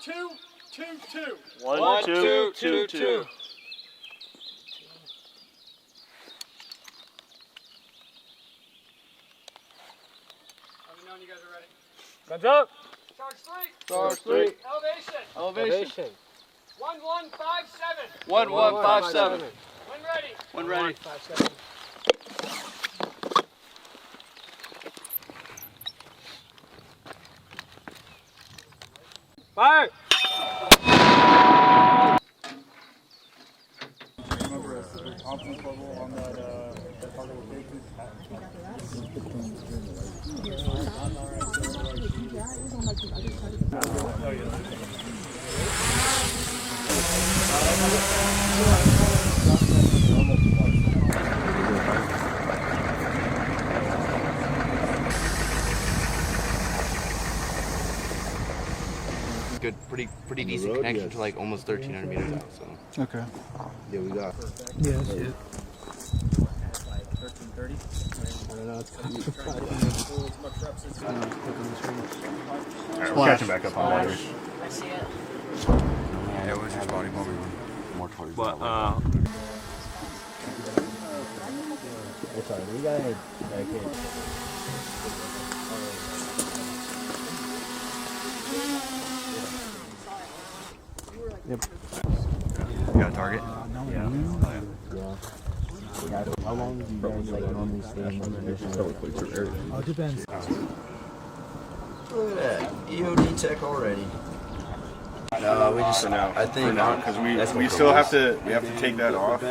2, 2, 2. 1, 2, 2, 2. Let me know when you guys are ready. Guns up. Charge 3. Charge 3. Elevation. 1157. 1157. When ready. When ready. 5-7. Fire. Confidence level on that target location. Good, pretty decent connection to like almost 1,300 meters out. So. Okay. Yeah, we got. Yes. 1330. We're catching back up on water. I see it. Yeah, it was just body more towards. But sorry, we got a You got a target? Yeah. How long do you guys like normally stay in one position? Oh, it depends. Look at that, EOD tech already. No, we just. For now. I think because we still have to take that off.